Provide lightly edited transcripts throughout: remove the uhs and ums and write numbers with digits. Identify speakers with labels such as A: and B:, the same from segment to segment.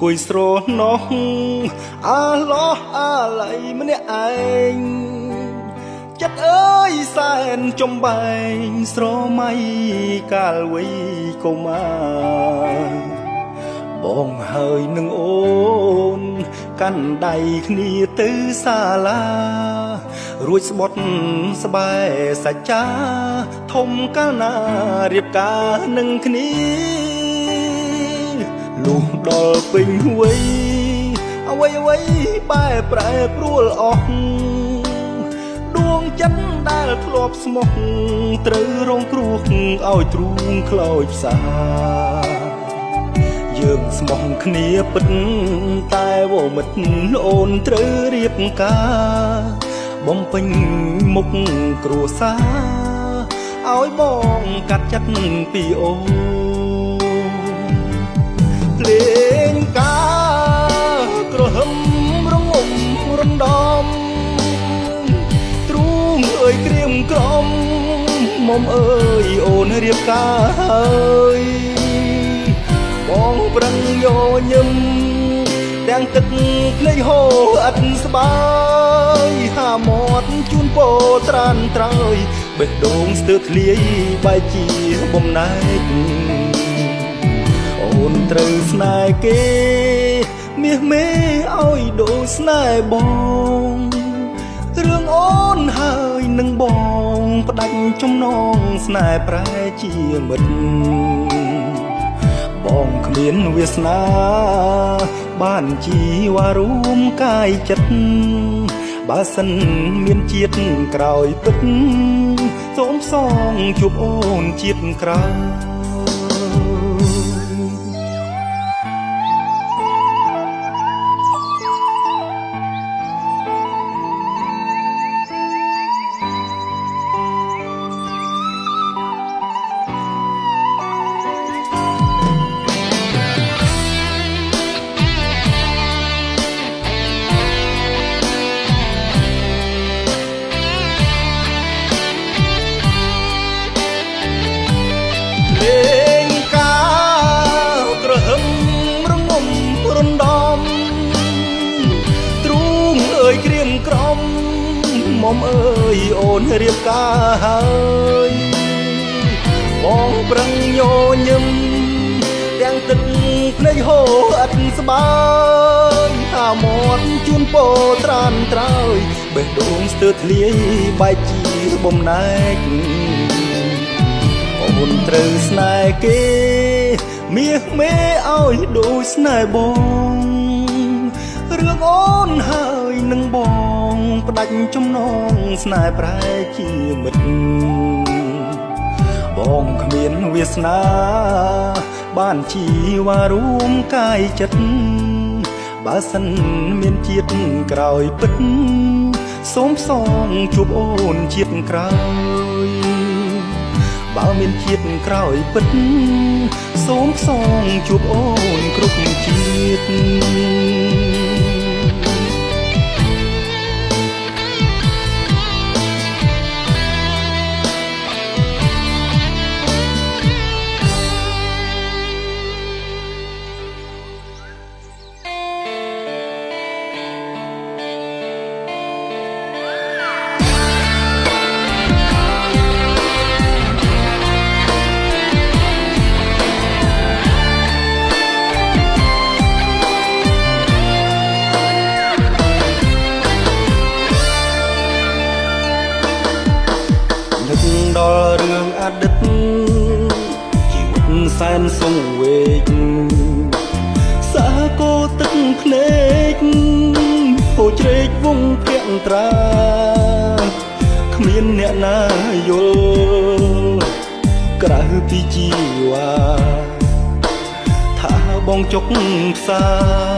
A: គួយស្រណោះអាឡោះអាឡៃម្នាក់ឯងចិត្តអើយសែនចំបែងស្រមៃកាលវ័យកុមារបងហើយនឹងអូនកាន់ដៃគ្នាទៅសាលារួចស្បត់ស្បែសច្ចាធំកាលណារៀបការនឹងគ្នាលុះដល់ពេញវ័យអ្វីបែប្រែប្រួលអស់ដួងចិត្តដែលធ្លាប់ស្មោះត្រូវរងគ្រោះឲ្យទ្រូងខ្លោចផ្សាយើងស្មោះគ្នាពិតតែវមិត្តអូនត្រូវរៀបការបំពេញមុខគ្រួសារឲ្យបងកាត់ចិត្តពីអូនលេងការក្រហមរងំរំដំទ្រូងអើយក្រៀមក្រំមុំអើយអូនរៀបការហើយបងប្រឹងយោញឹមទាំងទឹកភ្នែកហូរអត់ស្បាយហាមាត់ជូនពោត្រានត្រើយបេះដូងស្ទើរធ្លាយបែកជាបំណែកអូនត្រូវស្នេហ៍គេមាសមេឲ្យដូចស្នេហ៍បងរឿងអូនហើយនឹងបងផ្ដាច់ចំណងស្នេហ៍ប្រែជាមិត្តបងគ្មានវាសនាបានជីវ៉ារួមកាយចិត្តបើសិនមានជាតិក្រោយពិតសូមសងជួបអូនជាតិក្រោយក្រៀមក្រំមុំអើយអូនរៀបការហើយបងប្រឹងយោញឹមទាំងទឹកភ្នែកហូរអត់ស្បាយហាមាត់ជូនពោត្រានត្រើយបេះដូងស្ទើរធ្លាយបែកជាបំណែកអូនត្រូវស្នេហ៍គេមាសមេឲ្យដូចស្នេហ៍បងរឿងអូនហើយនឹងបងផ្ដាច់ចំណងស្នេហ៍ប្រែជាមិត្តបងគ្មានវាសនាបានជីវ៉ារួមកាយចិត្តបើសិនមានជាតិក្រោយពិតសូមសងជួបអូនជាតិក្រោយបើមានជាតិក្រោយពិតសូមសងជួបអូនគ្រប់ជាតិដល់រឿងអតីតជីវិតសែនសង្វេគសាគោទឹកភ្នែកហូរជ្រែកវងភក្ត្រាគ្មានអ្នកណាយល់ក្រៅពីជីវ៉ាថាប បងចុកផ្សា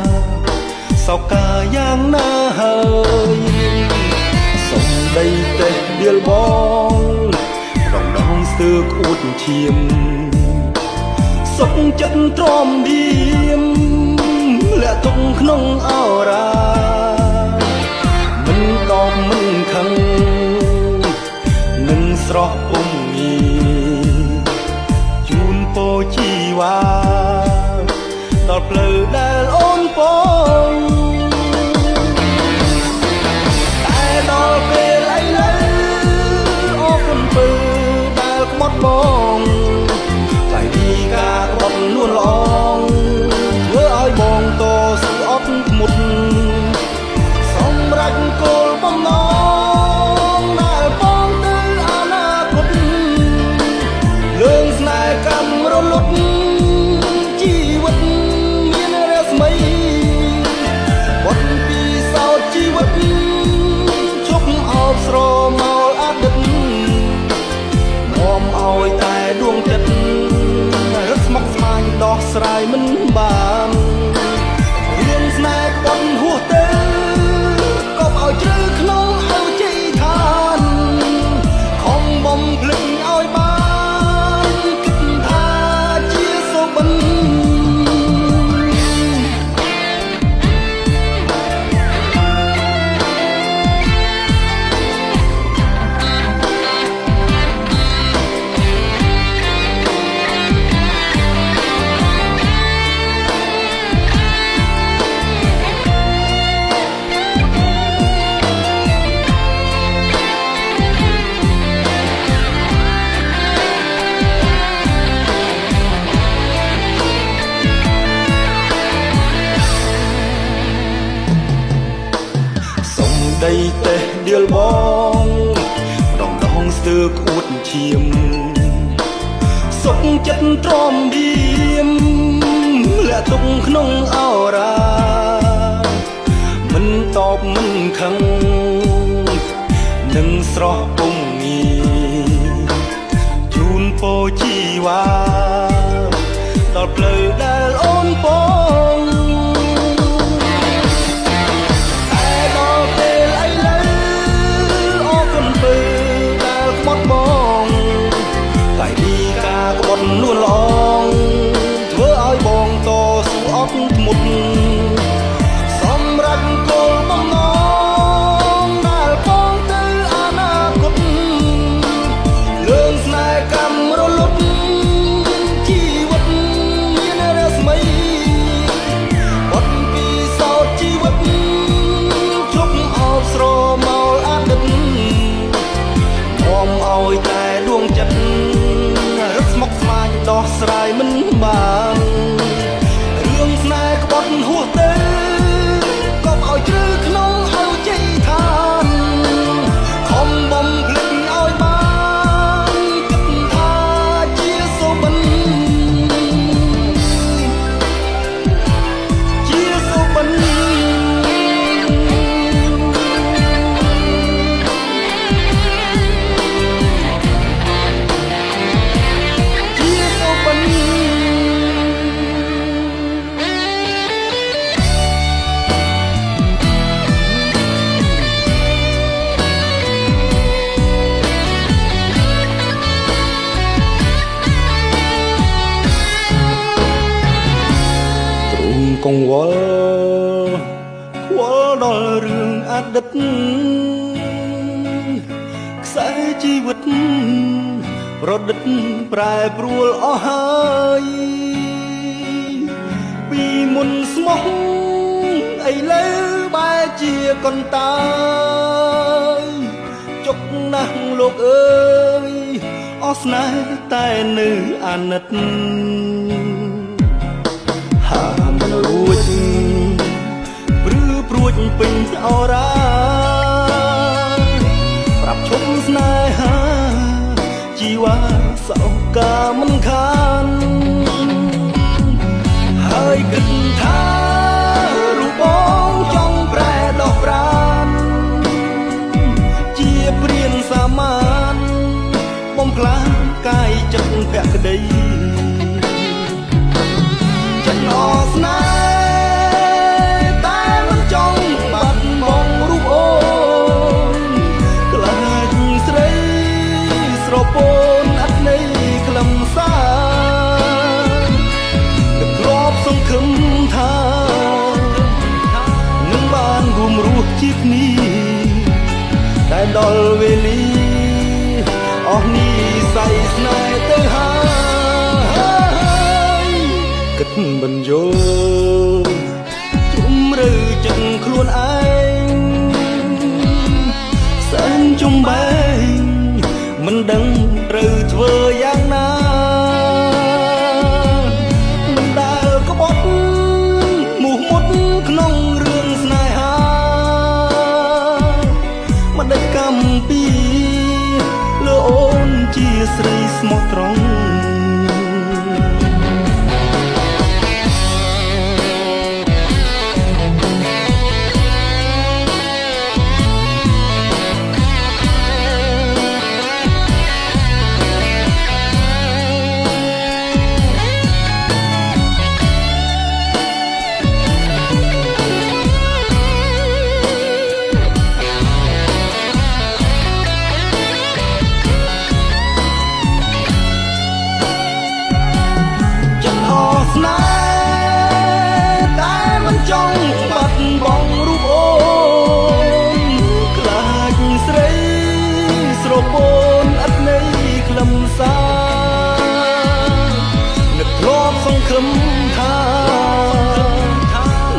A: រសោកកាយ៉ាងណាហើយសុំដីទេដៀលបងរំដងស្ទើរក្អួតឈាមសុខចិត្តទ្រាំដៀមលាក់ទុកក្នុងអរ៉ាមិនដកមិនខឹងនឹងស្រស់ពុំងីជូនពោជីវ៉ាដល់ផ្លូវដែលអូនបងតែដល់ពេលឥឡូវអរគុណពើដែលក្បត់បងតែពីការក្បត់នួនល្អងធ្វើឲ្យបងតស៊ូអត់មុតសម្រាប់គោលបំណងដែលបងទៅអនាគតលើងស្នេហ៍កម្មរលត់ជីវិតមានរស្មីវត្តពីសោតជីវិតជប់អោបស្រមោលអតីតនាំឲ្យតែដួងចិត្តរត់ស្មុគស្មាញដោះស្រាយមិនបានរឿងស្នេហ៍ក្បត់ហួសទៅកុំឲ្យជ្រៅក្នុងអោជ័យឋានខំបំភ្លេចឲ្យបានគិតថាជាសុបិនដីទេដៀលបងរំដងស្ទើរក្អួតឈាមសុខចិត្តទ្រាំដៀមលាក់ទុកក្នុងអរ៉ាមិនតបមិនខឹងនឹងស្រស់ពុំងីជូនពោជីវ៉ាដល់ផ្លូវដែលអូនបងនួនល្អងធ្វើឲ្យបងតស៊ូអត់មុតសម្រាប់គោលបំណងដែលបងទៅអនាគតលើងស្នេហ៍កម្មរលត់ជីវិតមានរស្មីវត្តពីសោតជីវិតជប់អោបស្រមោលអតីតនាំឲ្យតែដួងចិត្តស្មុគស្មាញដោះស្រាយមិនបានរឿងស្នេហ៍ក្បត់ហួសទៅកុំឲ្យជ្រៅក្នុងអោជ័យឋានខំបំភ្លេចឲ្យបានគិតថាជាសុបិនជាសុបិនកង្វល់ខ្វល់ដល់រឿងអតីតខ្សែជីវិតប្រឌិតប្រែប្រួលអស់ហើយពីមុនស្មោះឥឡូវបែរជាកន្តើយចុកណាស់លោកអើយអស់ស្នេហ៍តែនៅអាណិតរួចព្រឺព្រួចពេញអរ៉ាប្រាប់ឈប់ស្នេហាជីវ៉ាសោកកាមិនខានហើយគិតថារូបបងចង់ប្រែដោះប្រានជាព្រានសាមានបំផ្លាញកាយចិត្តភក្តីចិត្តអ គ្នាតែដល់វេលាអស់នេះស័យស្នេហ៍ទៅហើយគិតមិនយល់ជុំឬចឹងខ្លួនឯងសែនចំបែងមិនដឹងត្រូវធ្វើយ៉ាងណាមិនដែលក្បត់មោះមុតក្នុងរឿងស្នេហាមិនដេចកម្មពីលើអូនជាស្រីស្មោះត្រង់ស្នេហ៍តែមិនចង់បាត់បង់រូបអូនខ្លាចស្រីស្រពោនអត់ន័យខ្លឹមសារនឹកធ្លាប់សង្ឃឹមថា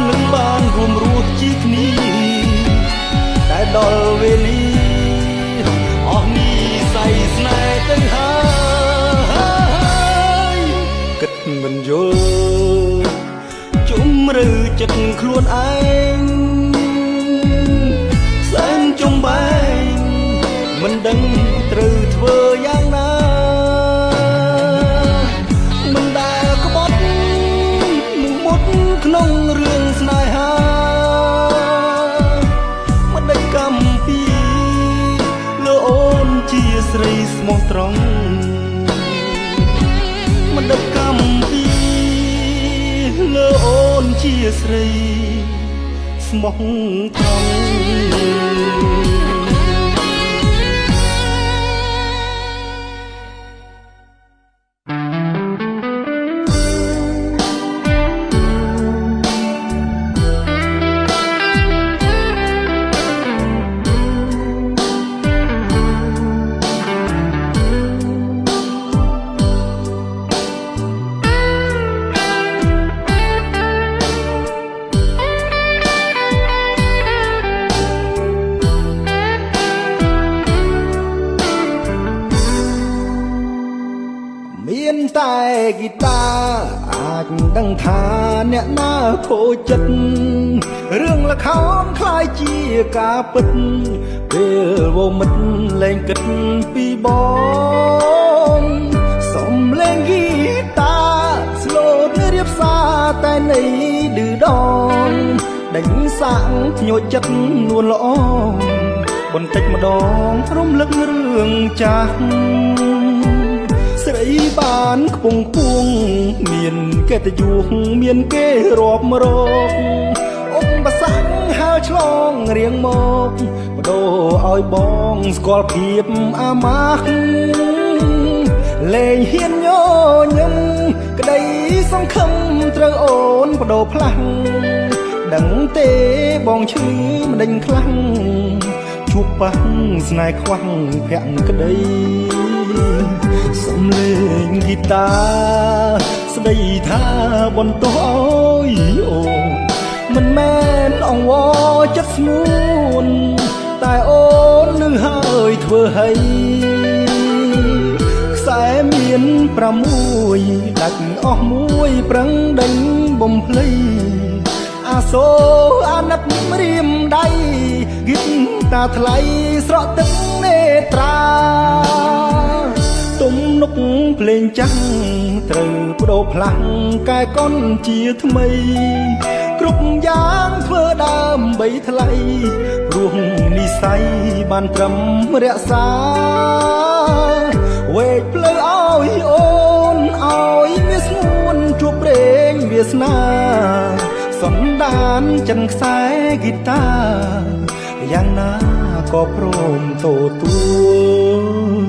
A: នឹងបានរួមរស់ជាគ្នាតែដល់វេលាអស់នេះស័យស្នេហ៍ទៅហើយគិតមិនយល់ជុំឬចិត្តខ្លួនឯងសែនចំបែងមិនដឹងត្រូវធ្វើយ៉ាងណាមិនដែលក្បត់មុខមុតក្នុងរឿងស្នេហាមិនដេចកម្មពីលើអូនជាស្រីស្មោះត្រង់មិនដេចកម្មពីលើអូនជាស្រីស្មោះត្រង់មានតែហ្គីតាអាចដឹងថាអ្នកណាខូចចិត្តរឿងល្ខោនคล้ายជាការពិតពេលវមិត្តលែងគិតពីបងសំឡេងហ្គីតាស្លូតរៀបសារតែនៃឌឺដងដេញសាក់ភ្ញោចចិត្តនួនល្អបន្តិចម្ដងរំលឹករឿងចាស់ស្រីបានខ្ពង់ខ្ពស់មានកិត្តិយសមានគេរាប់រកឧបសគ្គហើរឆ្លងរៀងមកបដូរឲ្យបងស្គាល់ភាពអាម៉ាស់លែងហ៊ានញញឹមក្តីសង្ឃឹមត្រូវអូនបដូរផ្លាស់ដឹងទេបងឈឺមិនដេញខ្លាំងជួបប៉ះស្នេហ៍ខ្វះភក្តីសំលេងហ្គីតាស្ដីថាបន្ទោសឲ្យអូនមិនមែនអង្វរចិត្តស្ងួនតែអូននឹងហើយធ្វើឲ្យខ្សែមាន6ដាច់អស់មួយប្រឹងដេញបំភ្លៃអាសូរអាណិតរៀមដៃហ្គីតាថ្លៃស្រក់ទឹកនេត្រាទំនុកភ្លេងចាស់ត្រូវបដូរផ្លាស់កែកុនជាថ្មីគ្រប់យ៉ាងធ្វើដើម្បីថ្លៃព្រោះនិស័យបានត្រឹមរក្សាវេកផ្លូវឲ្យអូនឲ្យវាស្ងួនជួបព្រេងវាសនាសន្តានចិនខ្សែហ្គីតាយ៉ាងណាក៏ព្រមទទួល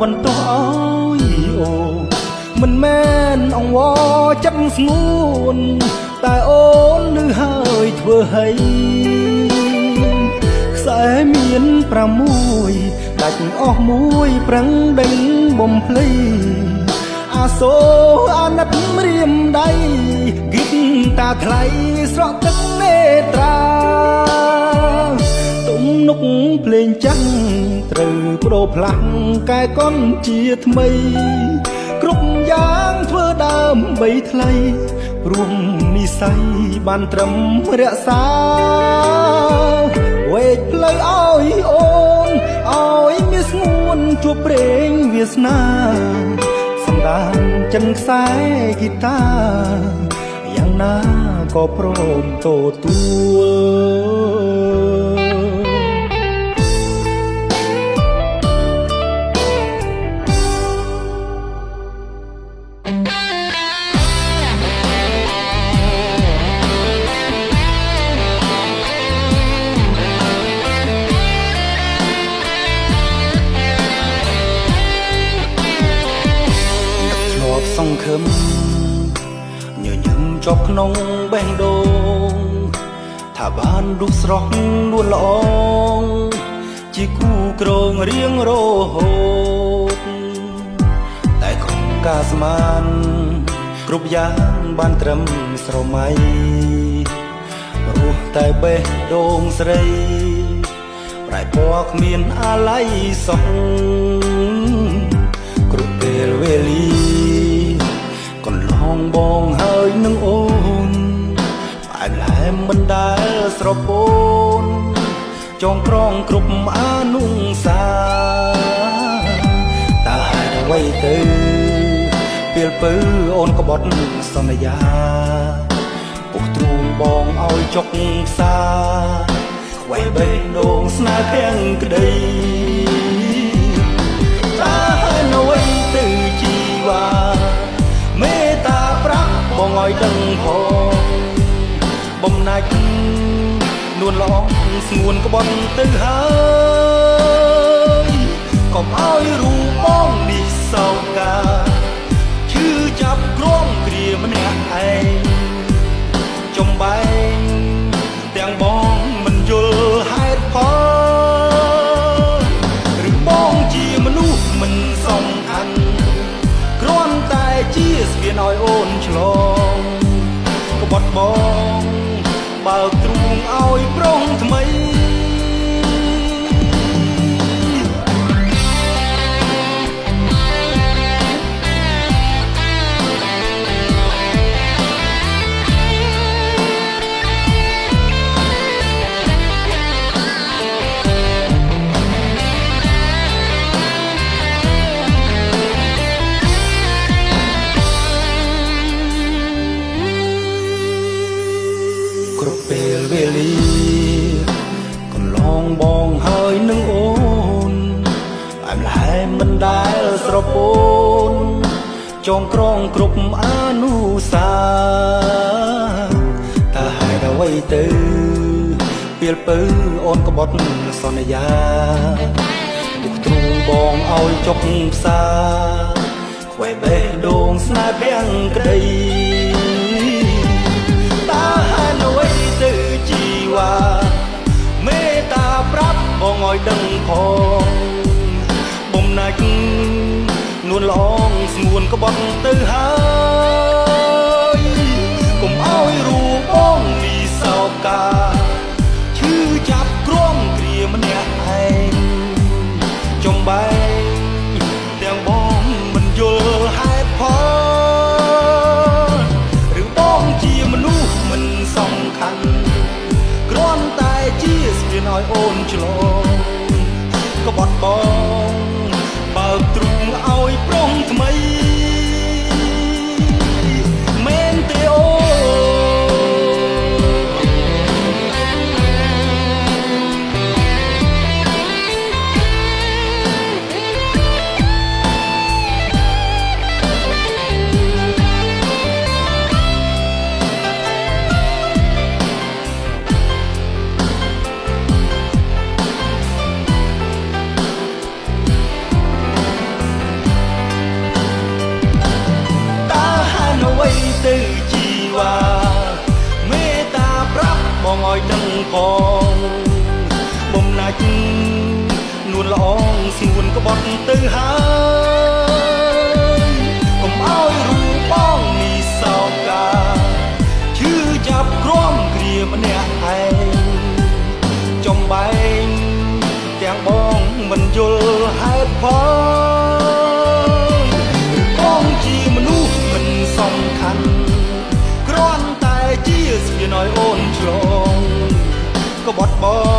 A: បន្ទោសអើយអូមិនមែនអង្វរចិត្តស្ងួនតែអូននឹងហើយធ្វើឲ្យខ្សែមាន6ដាច់អស់មួយប្រឹងដេញបំភ្លៃអាសូរអាណិតរៀមដៃគិតតាថ្លៃស្រក់ទឹកនេត្រាទំនុកភ្លេងចាំងត្រូវបដូរផ្លាស់កែកុនជាថ្មីគ្រប់យ៉ាងធ្វើដើម្បីថ្លៃព្រោះនិស័យបានត្រឹមរក្សាវេកផ្លូវឲ្យអូនឲ្យមានស្ងួនជួបព្រេងវាសនាសម្ដានចិនខ្សែហ្គីតាយ៉ាងណាក៏ព្រមទទួលសង្ឃឹមញញឹមជាប់ក្នុងបេះដូងថាបានរូបស្រស់នួនល្អជាគូក្រងរៀងរហូតតែក្នុងការស្មានគ្រប់យ៉ាងបានត្រឹមស្រមៃរស់តែបេះដូងស្រីប្រែពណ៌គ្មានអាល័យសោះគ្រប់ពេលវេលាកន្លងបងហើយនឹងអូនផ្អែមល្ហែមមិនដែលស្រពោនចងក្រងគ្រប់អនុសាតើហេតុអ្វីទៅពេលពើអូនក្បត់សន្យាពុះទ្រូងបងឲ្យចុកផ្សាខ្វែបេះដូងស្នេហ៍ភាំងក្តីតើហេតុអ្វីទៅជីវ៉ាមេត្តាប្រាប់បងឲ្យដឹងផងបំណាច់នួនល្អស្ងួនក្បត់ទៅហើយកុំឲ្យរូបបងនេះសោកាឈឺចាប់ក្រំគ្រាម្នាក់ឯងចំបែងទាំងបងមិនយល់ហេតុផលឬបងជាមនុស្សមិនសំខាន់គ្រាន់តែជាស្ពានឲ្យអូនឆ្លងក្បត់បងបើកទ្រូងឲ្យប្រុងថ្មីគ្រប់ពេលវេលាកន្លងបងហើយនឹងអូនអែមល្ហែមមិនដែលស្រពោនចងក្រងគ្រប់អនុសាតើហេតុអ្វីទៅពេលពើអូនក្បត់សន្យាពុះទ្រូងបងឲ្យចុកផ្សាខ្វែបេះដូងស្នេហ៍ភាំងក្តីទៅជីវ៉ាមេត្តាប្រាប់បងឲ្យដឹងផងបំណាច់នួនល្អស្ងួនក្បត់ទៅហើយកុំឲ្យរូបបងនេះសោកាឈឺចាប់ក្រំគ្រាម្នាក់ឯងចំបែងទាំងបងមិនយល់ហេតុផលឬបងជាមនុស្សមិនសំខាន់គ្រាន់តែជាស្ពានឲ្យអូនឆ្លងក្បត់បងបើកទ្រូងឲ្យប្រុងថ្មីមែនទេអូ ផងបំណាច់នួនល្អងស្ងួនក្បត់ទៅហើយកុំឲ្យរូបបងនេះសោកកាឈឺចាប់ក្រំគ្រាម្នាក់ឯងចំបែងទាំងបងមិនយល់ហេតុផលបងជាមនុស្សមិនសំខាន់គ្រាន់តែជាស្ពានឲ្យអូនឆ្លងក្បត់បង